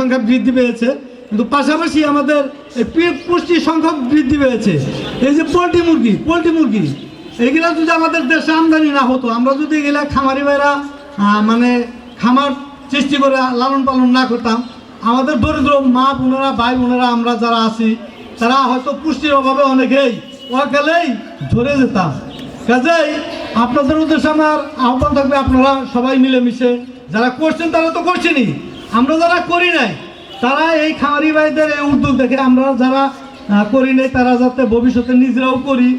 সংখ্যা বৃদ্ধি পেয়েছে, কিন্তু পাশাপাশি আমাদের পুষ্টির সংখ্যা বৃদ্ধি পেয়েছে। এই যে পোলট্রি মুরগি এগুলা যদি আমাদের দেশে আমদানি না হতো, আমরা যদি এগুলা খামারি ভাইরা মানে খামার সৃষ্টি করে লালন পালন না করতাম, আমাদের দরিদ্র মা বোনেরা ভাই বোনেরা আমরা যারা আছি তারা হয়তো পুষ্টির অভাবে অনেকেই অকালেই ধরে যেতাম। কাজেই আপনাদের উদ্দেশ্যে আমার আহ্বান থাকবে, আপনারা সবাই মিলেমিশে যারা করছেন তারা তো করছেনই, আমরা যারা করি নাই তারা এই খামারি ভাইদের এই উদ্যোগ দেখে আমরা যারা করি নাই তারা যাতে ভবিষ্যতে নিজেরাও করি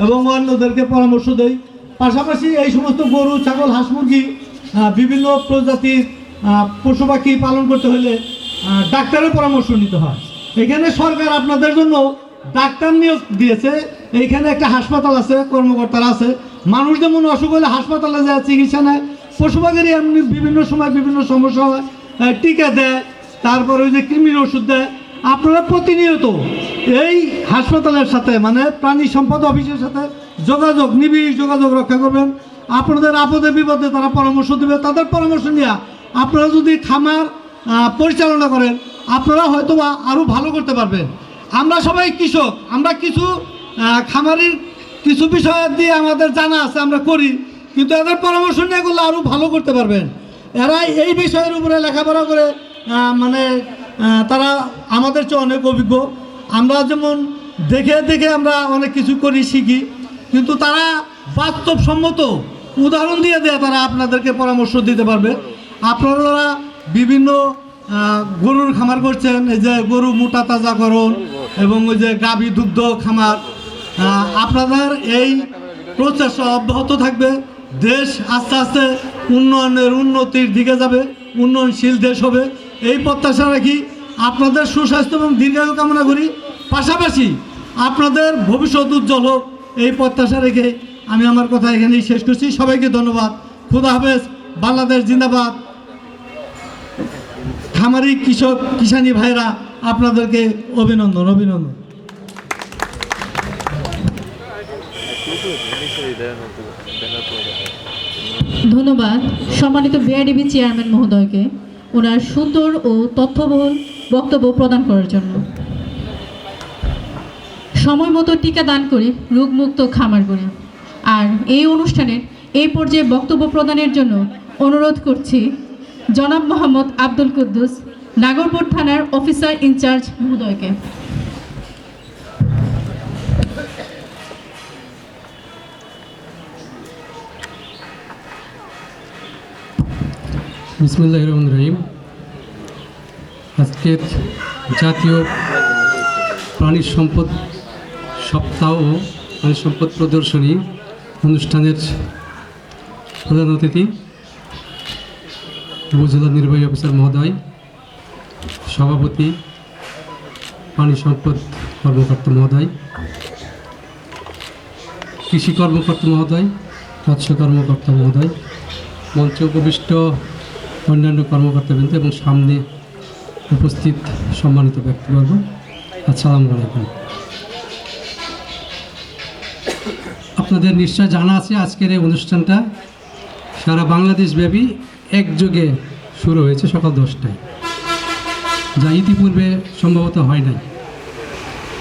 এবং অন্যদেরকে পরামর্শ দেই। পাশাপাশি এই সমস্ত গরু ছাগল হাঁস মুরগি বিভিন্ন প্রজাতির পশু পাখি পালন করতে হলে ডাক্তারের পরামর্শ নিতে হয়। এখানে সরকার আপনাদের জন্য ডাক্তার নিয়োগ দিয়েছে, এইখানে একটা হাসপাতাল আছে, কর্মকর্তারা আছে, মানুষ যেমন অসুখ হলে হাসপাতালে যায় চিকিৎসা নেয়, পশু পাখিরই এমনি বিভিন্ন সময় বিভিন্ন সমস্যা হয়, টিকা দেয়, তারপরে ওই যে কৃমির ওষুধ দেয়। আপনারা প্রতিনিয়ত এই হাসপাতালের সাথে মানে প্রাণী সম্পদ অফিসের সাথে নিবিড় যোগাযোগ রক্ষা করবেন। আপনাদের আপদে বিপদে তারা পরামর্শ দেবে, তাদের পরামর্শ নিয়ে আপনারা যদি খামার পরিচালনা করেন আপনারা হয়তো বা আরও ভালো করতে পারবেন। আমরা সবাই কৃষক, আমরা কিছু খামারির কিছু বিষয় দিয়ে আমাদের জানা আছে, আমরা করি, কিন্তু এদের পরামর্শ নিয়ে করলে আরও ভালো করতে পারবেন। এরা এই বিষয়ের উপরে লেখাপড়া করে মানে তারা আমাদের চেয়ে অনেক অভিজ্ঞ। আমরা যেমন দেখে দেখে আমরা অনেক কিছু করি শিখি, কিন্তু তারা বাস্তবসম্মত উদাহরণ দিয়ে তারা আপনাদেরকে পরামর্শ দিতে পারবে। আপনারা বিভিন্ন গরুর খামার করছেন, এই যে গরু মোটা তাজাকরণ এবং ওই যে গাভী দুগ্ধ খামার, আপনাদের এই প্রচেষ্টা অব্যাহত থাকবে। দেশ আস্তে আস্তে উন্নতির দিকে যাবে, উন্নয়নশীল দেশ হবে, এই প্রত্যাশা রাখি। আপনাদের সুস্বাস্থ্য এবং দীর্ঘায়ু কামনা করি, পাশাপাশি আপনাদের ভবিষ্যৎ উজ্জ্বল হোক এই প্রত্যাশা রেখে আমি আমার কথা এখানেই শেষ করছি। সবাইকে ধন্যবাদ। খুদা হাফেজ। বাংলাদেশ জিন্দাবাদ। খামারি কৃষক কিষানি ভাইরা আপনাদেরকে অভিনন্দন। ধন্যবাদ সম্মানিত বিআরডিবি চেয়ারম্যান মহোদয়কে ওনার সুন্দর ও তথ্যবহুল বক্তব্য প্রদান করার জন্য। সময় মতো টিকা দান করে রোগমুক্ত খামার গড়ি। আর এই অনুষ্ঠানের এই পর্যায়ে বক্তব্য প্রদানের জন্য অনুরোধ করছি জনাব মোহাম্মদ আব্দুল কুদ্দুস, নাগরপুর থানার অফিসার ইনচার্জ মহোদয়কে। বিসমিল্লাহির রহমানির রহিম। আজকের জাতীয় প্রাণী সম্পদ সপ্তাহ ও প্রাণী সম্পদ প্রদর্শনী অনুষ্ঠানের প্রধান অতিথি উপজেলা নির্বাহী অফিসার মহোদয়, সভাপতি প্রাণী সম্পদ কর্মকর্তা মহোদয়, কৃষি কর্মকর্তা মহোদয়, মৎস্য কর্মকর্তা মহোদয়, মঞ্চে উপবিষ্ট অন্যান্য কর্মকর্তাবৃন্দ এবং সামনে উপস্থিত সম্মানিত ব্যক্তিবর্গ, আসসালামু আলাইকুম। আপনাদের নিশ্চয় জানা আছে আজকের এই অনুষ্ঠানটা সারা বাংলাদেশব্যাপী একযোগে শুরু হয়েছে সকাল 10টায়, যা ইতিপূর্বে সম্ভবত হয় নাই।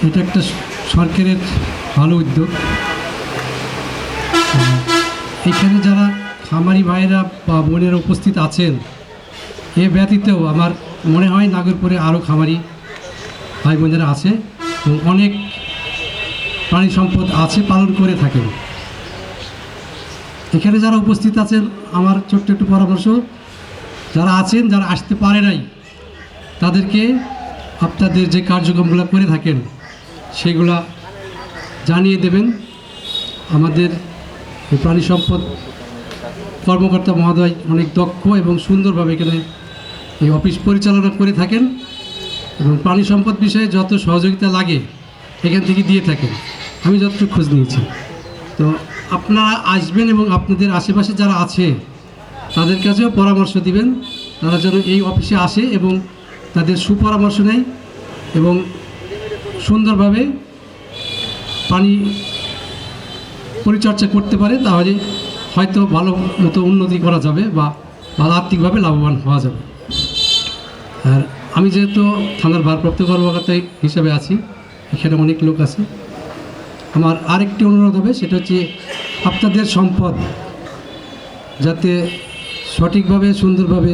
এটা একটা সরকারের ভালো উদ্যোগ। এখানে যারা খামারি ভাইয়েরা বা বোনেরা উপস্থিত আছেন, এ ব্যতীতও আমার মনে হয় নাগরপুরে আরও খামারি ভাই বোনেরা আছে এবং অনেক প্রাণী সম্পদ আছে, পালন করে থাকেন। এখানে যারা উপস্থিত আছেন আমার ছোট্ট একটু পরামর্শ, যারা আছেন যারা আসতে পারে নাই তাদেরকে আপনাদের যে কার্যক্রমগুলো করে থাকেন সেগুলা জানিয়ে দেবেন। আমাদের প্রাণী সম্পদ কর্মকর্তা মহোদয় অনেক দক্ষ এবং সুন্দরভাবে এখানে এই অফিস পরিচালনা করে থাকেন এবং প্রাণী সম্পদ বিষয়ে যত সহযোগিতা লাগে এখান থেকে দিয়ে থাকেন। আমি যতটুকু খোঁজ নিয়েছি, তো আপনারা আসবেন এবং আপনাদের আশেপাশে যারা আছে তাদের কাছেও পরামর্শ দিবেন, তারা যেন এই অফিসে আসে এবং তাদের সুপরামর্শ নেয় এবং সুন্দরভাবে পানি পরিচর্যা করতে পারে, তাহলে হয়তো ভালো মতো উন্নতি করা যাবে বা ভালো আর্থিকভাবে লাভবান হওয়া যাবে। আর আমি যেহেতু থানার ভারপ্রাপ্ত কর্মকর্তা হিসেবে আছি, এখানে অনেক লোক আছে, আমার আরেকটি অনুরোধ হবে, সেটা হচ্ছে আপনাদের সম্পদ যাতে সঠিকভাবে সুন্দরভাবে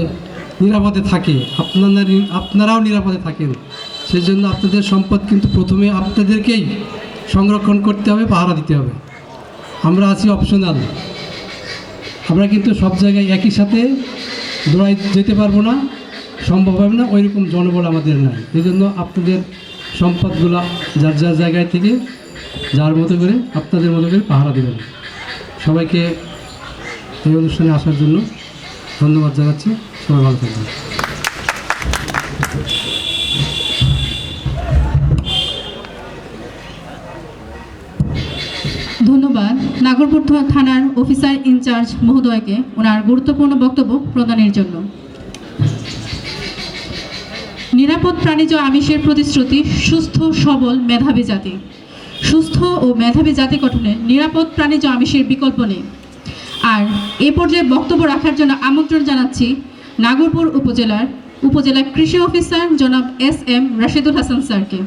নিরাপদে থাকে, আপনারাও নিরাপদে থাকেন, সেই জন্য আপনাদের সম্পদ কিন্তু প্রথমে আপনাদেরকেই সংরক্ষণ করতে হবে, পাহারা দিতে হবে। আমরা আছি অপশনাল, আমরা কিন্তু সব জায়গায় একই সাথে দৌড়াই যেতে পারবো না, সম্ভব হবে না, ওইরকম জনবল আমাদের নাই। এই জন্য আপনাদের সম্পদগুলো যার যার জায়গায় থেকে যার মতো করে আপনাদের মতো করে পাহারা দেবেন। সবাইকে এই অনুষ্ঠানে আসার জন্য ধন্যবাদ জানাচ্ছি। সবাই ভালো থাকবেন। ধন্যবাদ নাগরপুর থানার অফিসার ইনচার্জ মহোদয়কে ওনার গুরুত্বপূর্ণ বক্তব্য প্রদানের জন্য। নিরাপদ প্রাণীজ আমিষের প্রতিশ্রুতি সুস্থ সবল মেধাবী জাতি। সুস্থ ও মেধাবী জাতি গঠনে নিরাপদ প্রাণীজ আমিষের বিকল্প নেই। আর এ পর্যায়ে বক্তব্য রাখার জন্য আমন্ত্রণ জানাচ্ছি নাগরপুর উপজেলা কৃষি অফিসার জনাব SM রাশেদুল হাসান স্যারকে।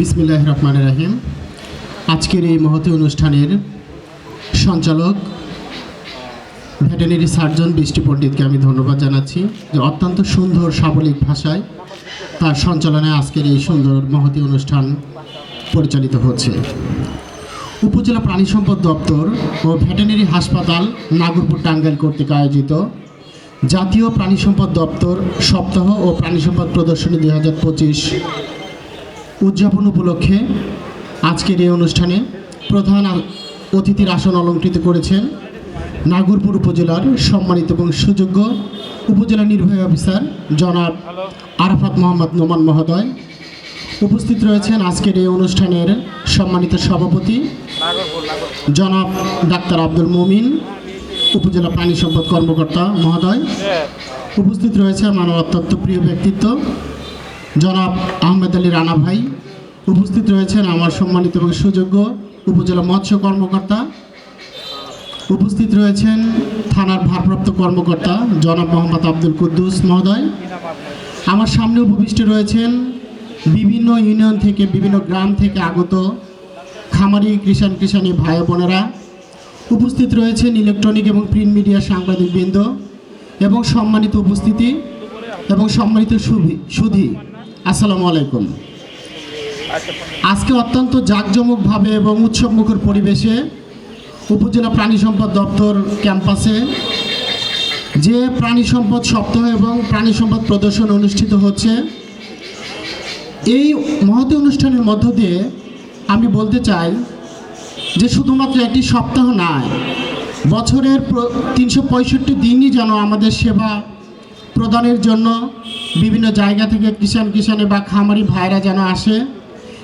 বিসমিল্লাহির রহমানির রহিম। আজকের এই মহতী অনুষ্ঠানের সঞ্চালক ভেটেরিনারি সার্জন বৃষ্টি পণ্ডিতকে আমি ধন্যবাদ জানাচ্ছি যে অত্যন্ত সুন্দর সাবলীল ভাষায় তার সঞ্চালনায় আজকের এই সুন্দর মহতী অনুষ্ঠান পরিচালিত হচ্ছে। উপজেলা প্রাণী সম্পদ দপ্তর ও ভেটেরিনারি হাসপাতাল নাগরপুর টাঙ্গাইল কর্তৃক আয়োজিত জাতীয় প্রাণী সম্পদ দপ্তর সপ্তাহ ও প্রাণী সম্পদ প্রদর্শনী 2025 উদযাপন উপলক্ষে আজকের এই অনুষ্ঠানে প্রধান অতিথির আসন অলঙ্কৃত করেছেন নাগরপুর উপজেলার সম্মানিত এবং সুযোগ্য উপজেলা নির্বাহী অফিসার জনাব আরাফাত মোহাম্মদ নোমান মহোদয়। উপস্থিত রয়েছেন আজকের এই অনুষ্ঠানের সম্মানিত সভাপতি জনাব ডাক্তার আব্দুল মুমিন, উপজেলা প্রাণী সম্পদ কর্মকর্তা মহোদয়। উপস্থিত রয়েছে আমার অত্যন্ত প্রিয় ব্যক্তিত্ব জনাব আহমেদ আলী রানা ভাই। উপস্থিত রয়েছেন আমার সম্মানিত এবং সুযোগ্য উপজেলা মৎস্য কর্মকর্তা। উপস্থিত রয়েছেন থানার ভারপ্রাপ্ত কর্মকর্তা জনাব মোহাম্মদ আব্দুল কুদ্দুস মহোদয়। আমার সামনে উপবিষ্ট রয়েছেন বিভিন্ন ইউনিয়ন থেকে, বিভিন্ন গ্রাম থেকে আগত খামারি কৃষাণী ভাই বোনেরা। উপস্থিত রয়েছেন ইলেকট্রনিক এবং প্রিন্ট মিডিয়ার সাংবাদিকবৃন্দ এবং সম্মানিত উপস্থিতি এবং সম্মানিত সুধী, আসসালামু আলাইকুম। আজকে অত্যন্ত জাঁকজমকভাবে এবং উৎসবমুখর পরিবেশে উপজেলা প্রাণী সম্পদ দপ্তর ক্যাম্পাসে যে প্রাণী সম্পদ সপ্তাহ এবং প্রাণী সম্পদ প্রদর্শন অনুষ্ঠিত হচ্ছে, এই মহতী অনুষ্ঠানের মধ্য দিয়ে আমি বলতে চাই যে শুধুমাত্র একটি সপ্তাহ নয়, বছরের 365 দিনই যেন আমাদের সেবা প্রদানের জন্য বিভিন্ন জায়গা থেকে কৃষাণী বা খামারি ভাইরা যেন আসে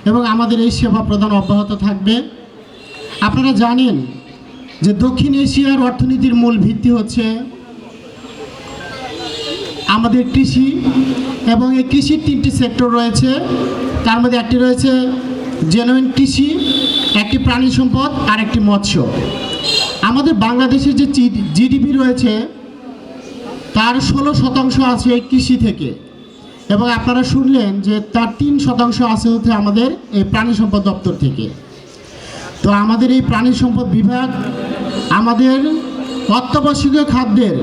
এবং আমাদের এই সেবা প্রদান অব্যাহত থাকবে। আপনারা জানেন যে দক্ষিণ এশিয়ার অর্থনীতির মূল ভিত্তি হচ্ছে আমাদের কৃষি, এবং এই কৃষির 3টি সেক্টর রয়েছে। তার মধ্যে একটি রয়েছে জেনুইন কৃষি, একটি প্রাণী সম্পদ আর একটি মৎস্য। আমাদের বাংলাদেশের যে জিডিপি রয়েছে তার 16% আছে এই কৃষি থেকে, এবং আপনারা শুনলেন যে তার 3% আছে হচ্ছে আমাদের এই প্রাণী সম্পদ দপ্তর থেকে। তো আমাদের এই প্রাণী সম্পদ বিভাগ আমাদের অত্যাবশ্যকীয় খাদ্যের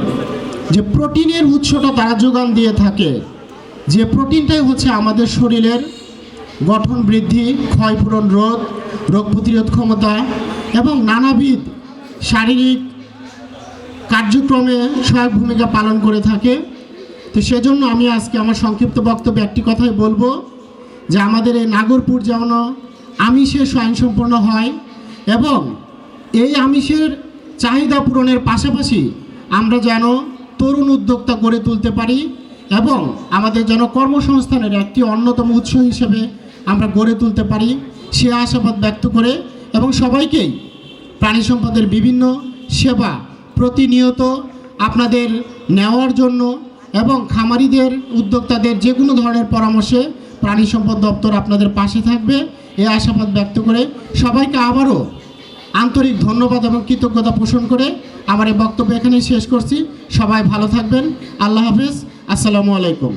যে প্রোটিনের উৎসটা তারা যোগান দিয়ে থাকে, যে প্রোটিনটাই হচ্ছে আমাদের শরীরের গঠন বৃদ্ধি, ক্ষয়পূরণ রোধ, রোগ প্রতিরোধ ক্ষমতা এবং নানাবিধ শারীরিক কার্যক্রমে সহায়ক ভূমিকা পালন করে থাকে। তো সেজন্য আমি আজকে আমার সংক্ষিপ্ত বক্তব্যে একটি কথাই বলবো যে আমাদের এই নাগরপুর যেন আমিষে স্বয়ংসম্পূর্ণ হয় এবং এই আমিষের চাহিদা পূরণের পাশাপাশি আমরা যেন তরুণ উদ্যোক্তা গড়ে তুলতে পারি এবং আমাদের যেন কর্মসংস্থানের একটি অন্যতম উৎস হিসেবে আমরা গড়ে তুলতে পারি, সে আশাবাদ ব্যক্ত করে এবং সবাইকেই প্রাণী সম্পদের বিভিন্ন সেবা প্রতিনিয়ত আপনাদের নেওয়ার জন্য এবং খামারিদের উদ্যোক্তাদের যে কোনো ধরনের পরামর্শে প্রাণী সম্পদ দপ্তর আপনাদের পাশে থাকবে এই আশাবাদ ব্যক্ত করে সবাইকে আবারও আন্তরিক ধন্যবাদ এবং কৃতজ্ঞতা পোষণ করে আমার এই বক্তব্য এখানেই শেষ করছি। সবাই ভালো থাকবেন। আল্লাহ হাফেজ। আসসালামু আলাইকুম।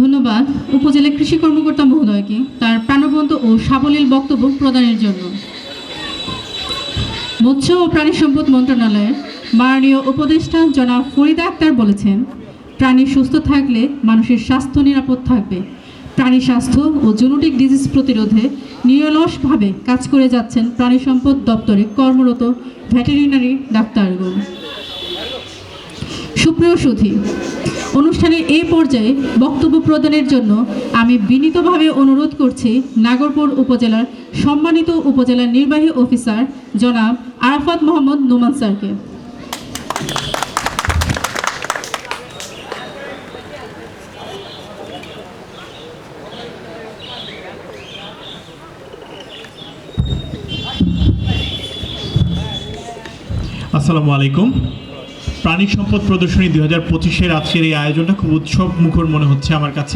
ধন্যবাদ উপজেলা কৃষি কর্মকর্তা মহোদয়কে তার প্রাণবন্ত ও সাবলীল বক্তব্য প্রদানের জন্য। মৎস্য ও প্রাণী সম্পদ মন্ত্রণালয়ের মাননীয় উপদেষ্টা জনাব ফরিদা আক্তার বলেছেন, প্রাণী সুস্থ থাকলে মানুষের স্বাস্থ্য নিরাপদ থাকবে। প্রাণী স্বাস্থ্য ও জুনোটিক ডিজিজ প্রতিরোধে নিরলসভাবে কাজ করে যাচ্ছেন প্রাণী সম্পদ দপ্তরে কর্মরত ভেটেরিনারি ডাক্তারগণ। সুপ্রিয় সুধী, অনুষ্ঠানের এই পর্যায়ে বক্তব্য প্রদানের জন্য আমি বিনীতভাবে অনুরোধ করছি নাগরপুর উপজেলার সম্মানিত উপজেলা নির্বাহী অফিসার জনাব আরাফাত মোহাম্মদ নোমান স্যারকে। আসসালামু আলাইকুম। প্রাণী সম্পদ প্রদর্শনী 2025-এর আজকের এই আয়োজনটা খুব উৎসব মুখর মনে হচ্ছে আমার কাছে।